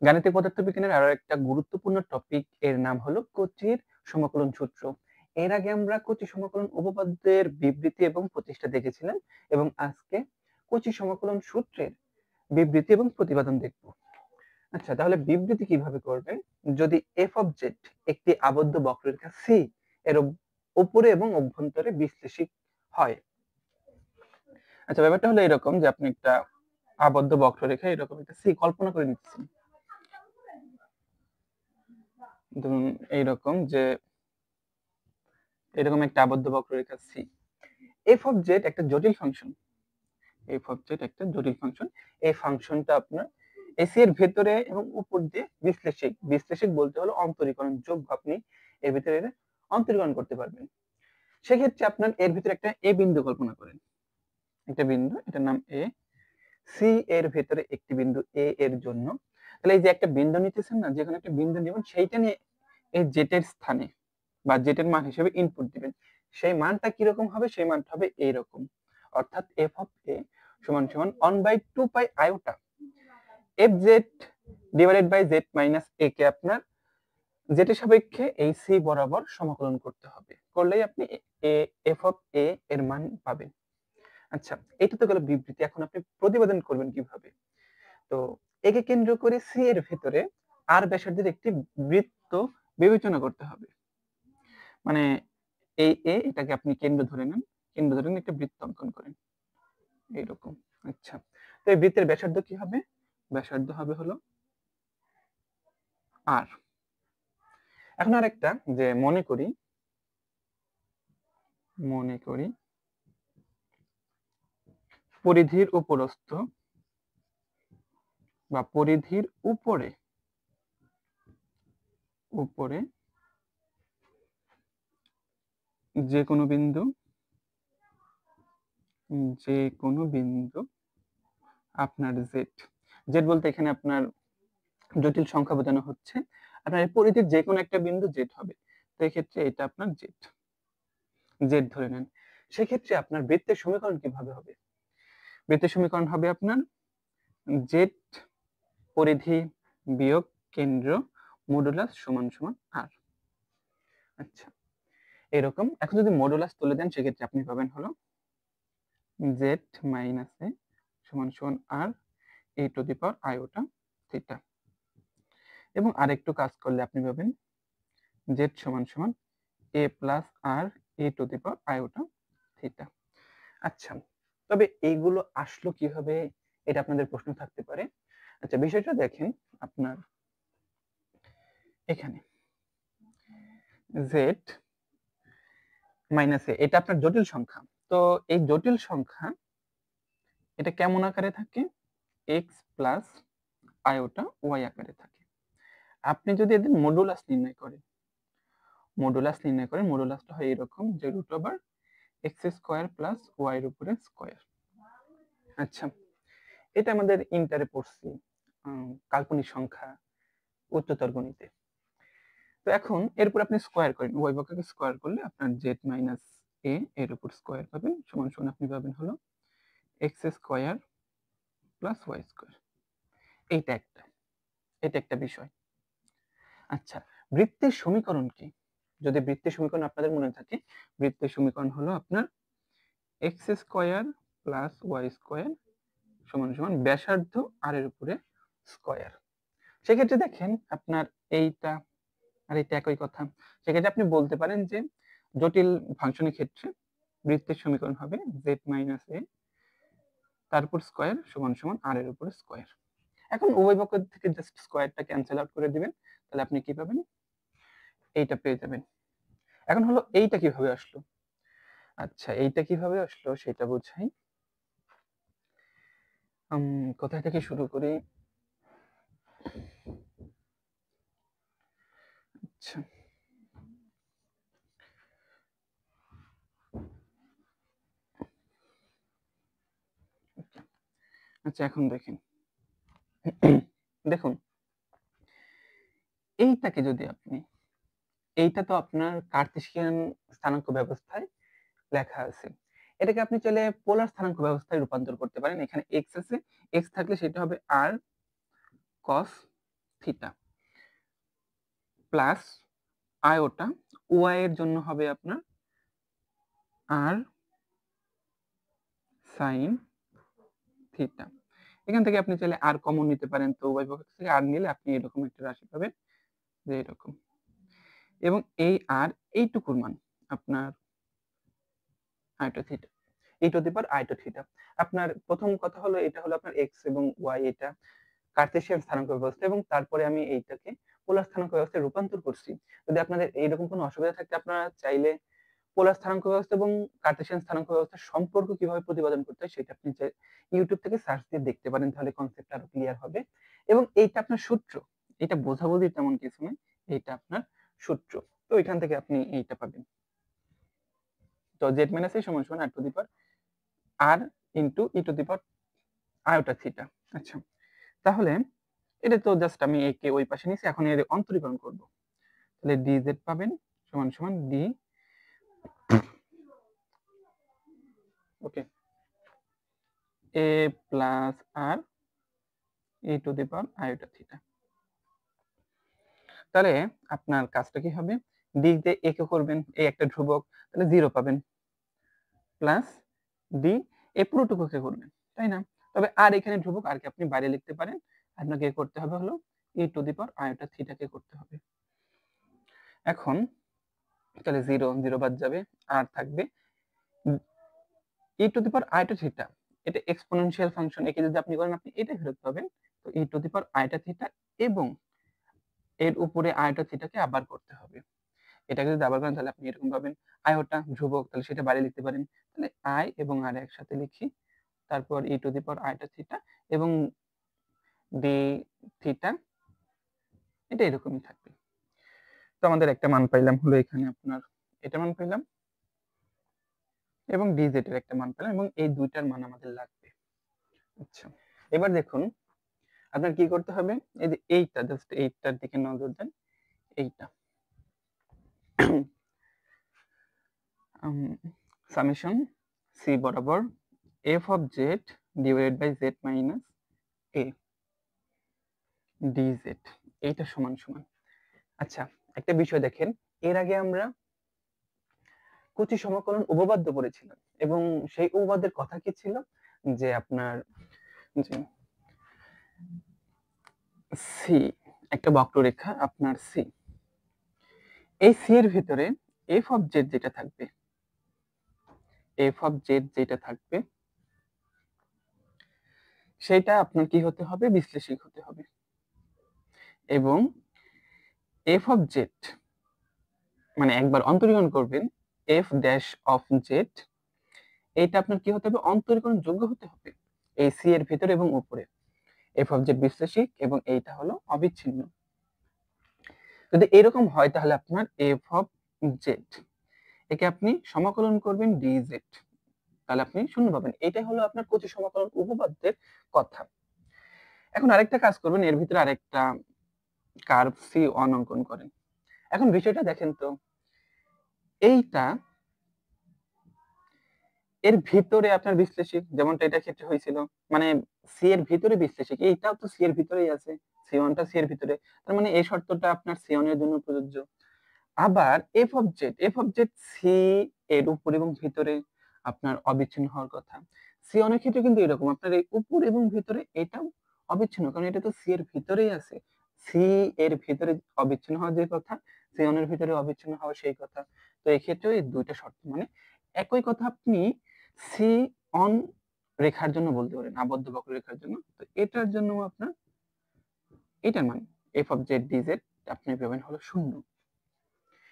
গাণিতিক পদার্থবিজ্ঞানের আরো একটা গুরুত্বপূর্ণ টপিক এর নাম হলো কচির সমাকলন সূত্র। এর আগে আমরা কচি সমাকলন উপপাদ্যের বিবৃতি এবং প্রতিষ্ঠা দেখেছিলাম এবং আজকে কচি সমাকলন সূত্রের বিবৃতি এবং প্রতিপাদন দেখব। আচ্ছা, তাহলে বিবৃতি কিভাবে করবেন? যদি এফ অফ জেড একটি আবদ্ধ বক্ররেখা সি এর উপরে এবং অভ্যন্তরে বিশ্লেষিক হয়। আচ্ছা, ব্যাপারটা হলো এরকম যে আপনি একটা আবদ্ধ বক্ররেখা এরকম একটা সি কল্পনা করে নিচ্ছেন। ধরুন এইরকম যে এরকম একটা আবদ্ধ বক্ররেখা সি। এফ অফ জেড একটা জটিল ফাংশন। এফ অফ জেড একটা জটিল ফাংশন। এই ফাংশনটা আপনার এসি এর ভেতরে এবং উপর দিয়ে বিশ্লেষিক বলতে হলো অন্তরীকরণ যোগ্য। আপনি এর ভিতরে অন্তরীকরণ করতে পারবেন। সেক্ষেত্রে আপনার এর ভিতরে একটা এ বিন্দু কল্পনা করেন, একটা বিন্দু, এটার নাম এ। সি এর ভেতরে একটি বিন্দু এ এর জন্য, তাহলে এই যে একটা বিন্দু নিতেছেন না, যে কোনো একটা বিন্দু নেবেন, সেইটা নিয়ে এই জেড এর স্থানে বা জেড এর মান হিসেবে ইনপুট দিবেন। সেই মানটা কিরকম হবে? সেই মানটা হবে এইরকম, অর্থাৎ এফ অফ এ সমান সমান 1/2 pi iota F Z divided by Z minus A কে আপনার জেড এর সাপেক্ষে এই সি বরাবর সমাকলন করতে হবে। করলেই আপনি এফ অফ এ এর মান পাবেন। আচ্ছা, এটা তো গেল বিবৃতি। এখন আপনি প্রতিপাদন করবেন কিভাবে? তো একে কেন্দ্র করে সি এর ভেতরে আর ব্যাসার্ধের একটি বৃত্ত বিবেচনা করতে হবে। মানে এই এ, এটাকে আপনি কেন্দ্র ধরে নেন, কেন্দ্র ধরে একটা বৃত্ত অঙ্কন করেন এইরকম। আচ্ছা, তো এই বৃত্তের ব্যাসার্ধ কি হবে? ব্যাসার্ধ হবে হলো আর। এখন আর একটা, যে মনে করি পরিধির উপরস্থ বা পরিধির উপরে যে কোনো বিন্দু আপনার জেড, জেড বলতে এখানে আপনার জটিল সংখ্যা বোঝানো হচ্ছে। আপনার এই পরিধির যে কোনো একটা বিন্দু জেড হবে, তো এক্ষেত্রে এটা আপনার জেড ধরে নেন। সেক্ষেত্রে আপনার বৃত্তের সমীকরণ কিভাবে হবে? বৃত্তের সমীকরণ হবে আপনার জেড পরিধি বিয়োগ কেন্দ্র মডুলাস সমান সমান আর। আচ্ছা, এরকম। এখন যদি মডুলাস তুলে দেন, সেক্ষেত্রে আপনি পাবেন হলো জেড মাইনাস এ সমান সমান R E to the power iota theta. এবং আরেকটু কাজ করলে আপনি পাবেন জেড সমান সমান A plus R E to the power iota theta. আচ্ছা, তবে এইগুলো আসলো কিভাবে, এটা আপনাদের প্রশ্ন থাকতে পারে। আচ্ছা, বিষয়টা দেখেন, আপনার এখানে জেড মাইনাস এ এটা আপনার জটিল সংখ্যা। তো এই জটিল সংখ্যা এটা কেমন আকারে থাকে? এক্স প্লাস আয়োটা ওয়াই আকারে থাকে। আপনি যদি এদের মডুলাস নির্ণয় করেন, মডুলাসটা হয় এরকম যে root over X square plus Y এর উপরে স্কোয়ার। আচ্ছা, এটা আমাদের ইন্টারে পড়ছি, কাল্পনিক সংখ্যা উচ্চতর গণিতে। তো এখন এরপর আপনি স্কোয়ার করেন, ওয়াই বক্রকে স্কোয়ার করলে আপনার জেড মাইনাস এ এর উপর স্কোয়ার পাবেন সমান সমান আপনি পাবেন হলো X square plus Y square. এটা একটা বিষয়। আচ্ছা, বৃত্তের সমীকরণ কি? যদি বৃত্তের সমীকরণ আপনাদের মনে থাকে, বৃত্তের সমীকরণ হলো আপনার X square plus Y square সমান সমান ব্যাসার্ধ আর এর উপরে স্কোয়ার। সেক্ষেত্রে দেখেন আপনার এইটা আর এটা একই কথা। সেক্ষেত্রে আপনি বলতে পারেন যে জটিল ফাংশনের ক্ষেত্রে বৃত্তের সমীকরণ হবে জেড মাইনাস এ তারপর স্কোয়ার সমান সমান আর এর উপরে স্কোয়ার। এখন উভয় পক্ষ থেকে জাস্ট স্কোয়ারটা ক্যান্সেল আউট করে দিবেন, তাহলে আপনি কি পাবেন? এইটা পেয়ে যাবেন। এখন হলো এইটা কিভাবে আসলো? আচ্ছা, এইটা কিভাবে আসলো সেটা বোঝাই। কোথায় থেকে শুরু করি? আচ্ছা, আচ্ছা, এখন দেখেন দেখুন এইটাকে যদি আপনি, এইটা তো আপনার কার্তেশিয়ান স্থানাঙ্ক ব্যবস্থায় লেখা আছে, এটাকে আপনি চাইলে পোলার স্থানাঙ্ক ব্যবস্থায় রূপান্তর করতে পারেন। এখানে এক্স আছে, এক্স থাকলে সেটা হবে R cos theta plus iota Y এর জন্য হবে আপনার আর সাইন থিটা। এখান থেকে আপনি চাইলে আর কমন নিতে পারেন, তো উভয় পক্ষ থেকে আর নিলে আপনি এরকম একটা রাশি পাবেন যে এরকম, এবং এই আর এইটুকুর মান আপনার আইটো থিটা, ই টু দি পাওয়ার আইটো থিটা। আপনার প্রথম কথা হলো এটা হলো আপনার এক্স এবং ওয়াই, এটা কার্তেশিয়ান স্থানাঙ্ক ব্যবস্থা, এবং তারপরে আমি এইটাকে পোলার স্থানাঙ্ক ব্যবস্থায় রূপান্তর করছি। যদি আপনাদের এইরকম কোনো অসুবিধা থাকে আপনারা চাইলে পোলার স্থানাঙ্ক ব্যবস্থা এবং কার্তেশিয়ান স্থানাঙ্ক ব্যবস্থার সম্পর্ক কিভাবে প্রতিপাদন করতে হয় সেটা আপনি ইউটিউব থেকে সার্চ দিয়ে দেখতে পারেন, তাহলে কনসেপ্ট আরো ক্লিয়ার হবে। এবং এইটা আপনার সূত্র, এটা বোঝাবুঝি তেমন কিছু নয়, এইটা আপনার সূত্র। তো এখান থেকে আপনি এইটা পাবেন। তো জেড মাইনাস এ সমান সমান R to the power R into E to the power iota theta. আচ্ছা, তাহলে এটা তো জাস্ট আমি একে ওই পাশে নিয়েছি, এখন এর অন্তরীকরণ করব। তাহলে ডি জেড পাবেন সমান সমান D, okay, A plus R E to the power iota theta. তাহলে আপনার কাজটা কি হবে, ডি তে একে করবেন, এই একটা ধ্রুবক, তাহলে 0 পাবেন, প্লাস ডি এ পুরোটুকুকে করবেন, তাই না? তবে আর এখানে ধ্রুবক, আর কি আপনি বাইরে লিখতে পারেন, আপনাকে করতে হবে হলো ই টু দি পাওয়ার আয়োটা থিটাকে করতে হবে। এখন তাহলে 0 0 বাদ যাবে, আর থাকবে E to the power iota theta, এটা এক্সপোনেনশিয়াল ফাংশন, একে যদি আপনি করেন আপনি এটা ফেরত পাবেন। তো E to the power iota theta এবং এর উপরে আয়োটা থিটাকে আবার করতে হবে। এটাকে যদি আবার করেন তাহলে আপনি এরকম পাবেন, আয়োটা ধ্রুবক, তাহলে সেটা বাইরে লিখতে পারেন, তাহলে আই এবং আর একসাথে লিখি, তারপর E to the power iota theta এবং ডি থিটা, এটা এরকমই থাকবে। তো আমাদের একটা মান পাইলাম হলো এখানে আপনার এটা মান পাইলাম, এবং ডিজেড এর একটা মান পেলাম, এবং এই দুইটার মান আমাদের লাগবে। আচ্ছা, এবার দেখুন আপনার কি করতে হবে, এই যে এইটা জাস্ট এইটার দিকে নজর দেন, এইটা সামেশন সি বরাবর F of Z divided by Z minus A D Z, এইটা সমান সমান। আচ্ছা, একটা বিষয় দেখেন, এর আগে আমরা কচি সমাকলন উপপাদ্য পড়েছিলাম, এবং সেই উপপাদ্যের কথা কি ছিল, যে আপনার যে সি একটা বক্ররেখা, আপনার সি, এই সি এর ভিতরে এফ অফ জেড যেটা থাকবে, এফ অফ জেড যেটা থাকবে সেটা আপনার কি হতে হবে, বিশ্লেষিক হতে হবে, এবং এফ অফ জেড মানে একবার অন্তরীকরণ করবেন এফ ড্যাশ অফ জেড, এটা আপনার কি হতে হবে, অন্তরীকরণ যোগ্য হতে হবে এই সি এর ভিতরে এবং উপরে। এফ অফ জেড বিশ্লেষিক এবং এইটা হলো অবিচ্ছিন্ন। যদি এরকম হয় তাহলে আপনার এফ অফ জেড একে আপনি সমাকলন করবেন ডিজেড, তাহলে আপনি শূন্য পাবেন। এটাই হলো আপনার কচি সমাকলন উপপাদ্যের কথা। এখন আরেকটা কাজ করবেন, এর ভিতরে আরেকটা কার্ভ সি ওয়ান অঙ্কন করেন। এখন বিষয়টা দেখেন তো, এইটা এর ভিতরে আপনার বিশ্লেষিক, যেমনটা এটা ক্ষেত্রে হয়েছিল, মানে সি এর ভিতরে বিশ্লেষিক, এইটাও তো সি এর ভিতরেই আছে, সি ওয়ানটা সি এর ভিতরে, তার মানে এই শর্তটা আপনার সি ওয়ান এর জন্য প্রযোজ্য। আবার এফ অফ জেড সি এর উপর এবং ভিতরে আপনার অবিচ্ছিন্ন হওয়ার কথা। সি অনেক ক্ষেত্রে কিন্তু এরকম, আপনার এই উপর এবং ভিতরে এটাও অবিচ্ছিন্ন, কারণ এটা তো সি এর ভিতরেই আছে, সি এর ভিতরে অবিচ্ছিন্ন হওয়ার যে কথা, সি অনের ভিতরে অবিচ্ছিন্ন হওয়া সেই কথা। তো এই ক্ষেত্রে এই দুইটা শর্ত, মানে একই কথা আপনি সি অন রেখার জন্য বলতে পারেন, আবদ্ধ বক্ররেখার জন্য। তো এটার জন্য আপনার এটার মান এফ অফ জেড ডিজেড আপনি পাবেন হলো শূন্য,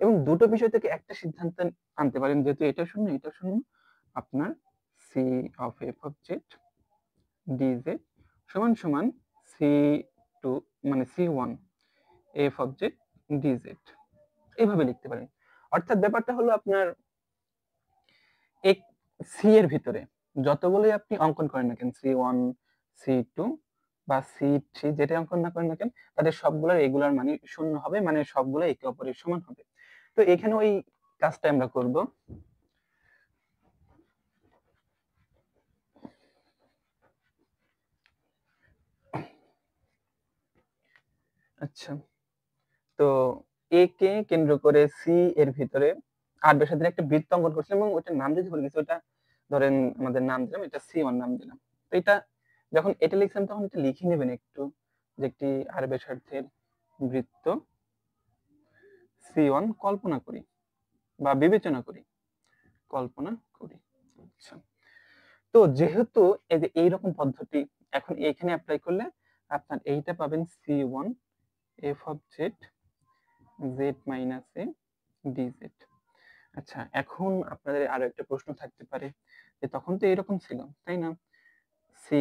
এবং দুটো বিষয় থেকে একটা সিদ্ধান্ত আনতে পারেন, যেহেতু এটা শূন্য এটা শূন্য, আপনার C of F of Z D Z সমান সমান সি টু মানে C one F of Z D Z, এইভাবে লিখতে পারেন। অর্থাৎ ব্যাপারটা হলো আপনার এক সি এর ভিতরে যতগুলোই আপনি অঙ্কন করেন না কেন, সি ওয়ান সি টু বা সি থ্রি যেটা অঙ্কন না করেন না কেন, তাদের সবগুলোর এগুলার মানে শূন্য হবে, মানে সবগুলো একে অপরের সমান হবে। তো এখানে ওই কাজটা আমরা করব। আচ্ছা, তো এ কে কেন্দ্র করে সি এর ভিতরে আর ব্যাসার্ধের একটা বৃত্ত অঙ্কন করছিলাম এবং ওটার নাম দিতে ভুলে গেছি। ওটা ধরেন আমাদের নাম দিলাম, এটা C1 নাম দিলাম। তো এটা যখন এটা লিখছিলাম তখন এটা লিখে নেবেন একটু, যে একটি আর ব্যাসার্ধের বৃত্ত C1 কল্পনা করি বা বিবেচনা করি, কল্পনা করি। আচ্ছা, তো যেহেতু এই যে এইরকম পদ্ধতি এখন এখানে অ্যাপ্লাই করলে আপনার এইটা পাবেন C1 f of z z minus a dz। আচ্ছা, এখন আপনাদের আরো একটা প্রশ্ন থাকতে পারে যে তখন তো এরকম ছিল তাই না, C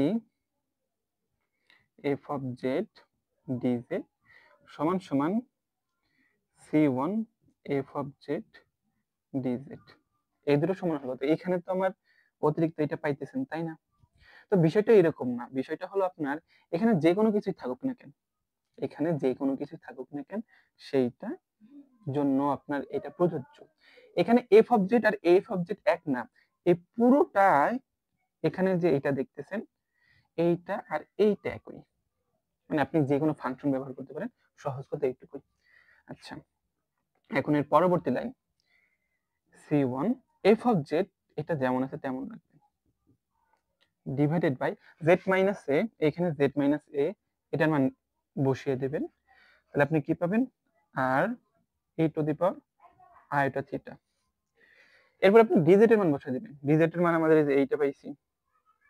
F of Z D Z সমান সমান C1 F of Z DZ, এই দুটো সমান হলো। তো এখানে তো আমার অতিরিক্ত এটা পাইতেছেন তাই না। তো বিষয়টা এরকম না, বিষয়টা হলো আপনার এখানে যে কোনো কিছুই থাকুক না কেন, এখানে যে কোনো কিছু থাকুক না কেন সেইটা জন্য আপনার এটা প্রযোজ্য। এখানে এফ অফ জেড আর এফ অফ জেড এক না, এই পুরোটাই এখানে যে এটা দেখতেছেন এইটা আর এইটা একই, মানে আপনি যে কোনো ফাংশন ব্যবহার করতে পারেন, সহজ কথা এইটুকুই। আচ্ছা, এখন এর পরবর্তী line C1 f of z, এটা যেমন আছে তেমন রাখবেন, divided by z minus a, এখানে z মাইনাস a এটার মান বসিয়ে দেবেন, তাহলে আপনি কি পাবেন আর e টু দি পাওয়ার আইটা থিটা। এরপর আপনি dz এর মান বসিয়ে দিবেন, dz এর মান আমাদের এই যে এইটা পাইছি,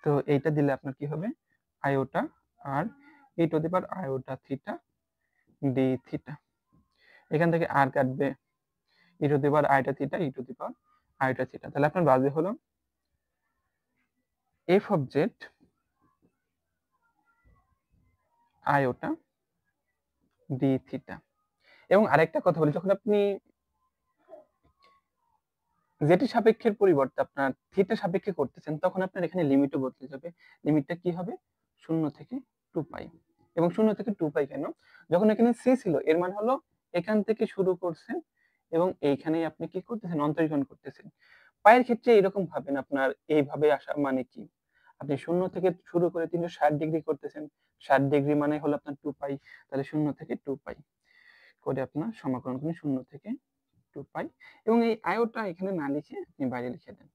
তো এইটা দিলে আপনার কি হবে iota R e to the power iota theta D theta, এখান থেকে আর কাটবে ই টু দি পাওয়ার আইটা থিটা ই টু দি পাওয়ার আইটা থিটা, তাহলে আপনার বাজে হলো F of Z আইওটা D theta. এবং আরেকটা কথা বলি, যখন আপনি জেড সাপেক্ষের পরিবর্তে আপনার থিটা সাপেক্ষে করতেছেন তখন আপনার এখানে লিমিটও বদলে যাবে। লিমিটটা কি হবে 0 থেকে 2 পাই। এবং 0 থেকে 2 পাই কেন, যখন এখানে সি ছিল এর মান হলো এখান থেকে শুরু করছেন এবং এইখানেই আপনি কি করতেছেন অন্তরীকরণ করতেছেন। পায়ের ক্ষেত্রে এরকম ভাবেন, আপনার এইভাবে আসা মানে কি, আপনি 0 থেকে শুরু করে 360 ডিগ্রি করতেছেন, 60 ডিগ্রি মানে হলো আপনার 2 পাই, তাহলে 0 থেকে 2 পাই করে আপনার সমাকলন করেন 0 থেকে 2 পাই, এবং এই আয়োটা এখানে না লিখে আপনি বাইরে লিখে দেন।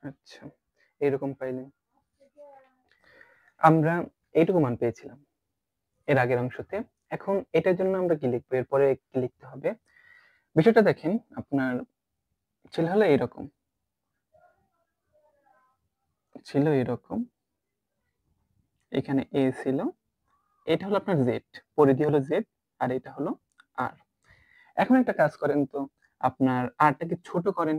আচ্ছা, এরকম পাইলেন। আমরা এইটুকু মান পেয়েছিলাম এর আগের অংশতে। এখন এটার জন্য আমরা কি লিখবো, এরপরে কি লিখতে হবে, বিষয়টা দেখেন আপনার ছিল হলো এরকম, ছিল এরকম, এখানে এ ছিল, এটা হলো আপনার জেড, পরিধি হলো জেড আর এটা হলো আর। এখন একটা কাজ করেন তো, আপনার আরটাকে ছোট করেন,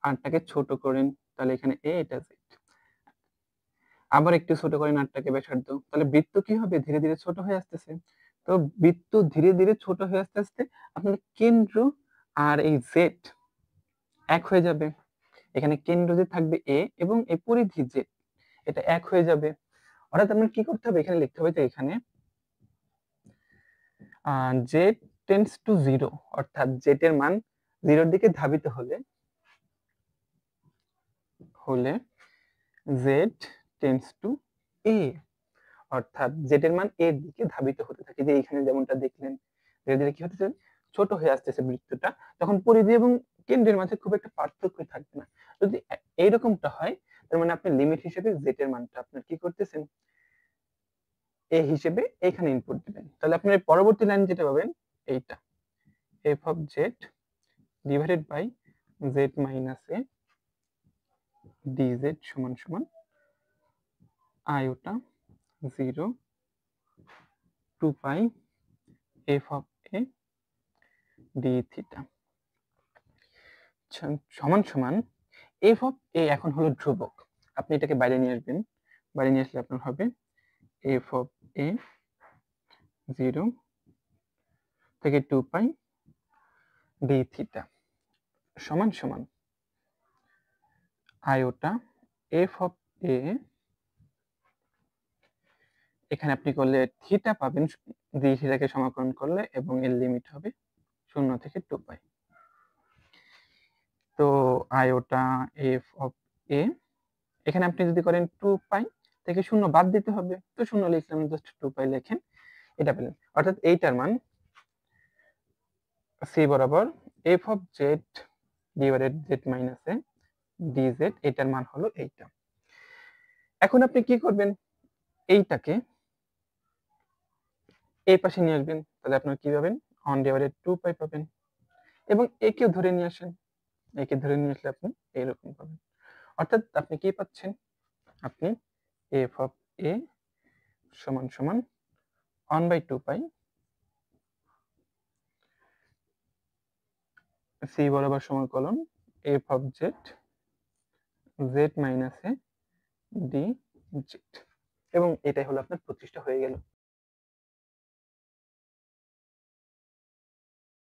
আরটাকে ছোট করেন, তাহলে এখানে এ এটা জেড, আবার একটু ছোট করেন আরটাকে ব্যাসার্ধ, তাহলে বৃত্ত কি হবে ধীরে ধীরে ছোট হয়ে আসতেছে। তো বৃত্ত ধীরে ধীরে ছোট হয়ে আস্তে আস্তে আপনার কেন্দ্র আর এই জেড এক হয়ে যাবে, এখানে কেন্দ্র যে থাকবে এ এবং এই পরিধি জেড এটা এক হয়ে যাবে। অর্থাৎ আপনার কি করতে হবে, এখানে লিখতে হবে যে এখানে জেড টেন্ডস টু জিরো, অর্থাৎ জেড এর মান জিরোর দিকে ধাবিত হলে হলে জেড টেন্ডস টু এ, অর্থাৎ জেড এর মান এর দিকে ধাবিত হতে থাকে, যে এখানে যেমনটা দেখলেন ধীরে ধীরে কি হতেছে ছোট হয়ে আসতেছে বৃত্তটা, তখন পরিধি এবং কেন্দ্রের মাঝে খুব একটা পার্থক্য থাকবে না। যদি এইরকমটা হয় তার মানে আপনি লিমিট হিসেবে জেড এর মানটা আপনার কি করতেছেন এ হিসেবে এখানে ইনপুট দিবেন, তাহলে আপনার পরবর্তী লাইন যেটা পাবেন এইটা F of Z divided by Z minus A D Z সমান সমান iota 0 2 pi F of A D theta সমান সমান এফ অফ এ এখন হলো ধ্রুবক, আপনি এটাকে বাইরে নিয়ে আসবেন, বাইরে নিয়ে আসলে আপনার হবে এফ অফ এ 0 থেকে 2 পাই ডি থিটা সমান সমান আয়োটা এফ অফ এ, এখানে আপনি করলে থিটা পাবেন, ডি থিটাকে সমাকলন করলে এবং এর লিমিট হবে 0 থেকে 2 পাই। তো আয়োটা এফ অফ এ, এখানে আপনি যদি করেন 2 পাই থেকে 0 বাদ দিতে হবে, তো 0 লিখলাম, জাস্ট 2 পাই লেখেন, এটা পেলেন। অর্থাৎ এইটার মান সি বরাবর F of Z divided Z minus A DZ, এটার মান হলো এইটা। এখন আপনি কি করবেন, এইটাকে এই পাশে নিয়ে আসবেন, তাহলে আপনার কি পাবেন, 1 ডিভাইডেড 2 পাই পাবেন। এবং একেও ধরে নিয়ে আসেন, একে ধরে নিয়ে আসলে আপনি এইরকম পাবেন। অর্থাৎ আপনি কি পাচ্ছেন, আপনি এফ অফ এ সমান সমান 1/2 পাই সি বরাবর সমাকলন F of Z Z minus A D Z, এবং এটাই হলো আপনার 25টা হয়ে গেল।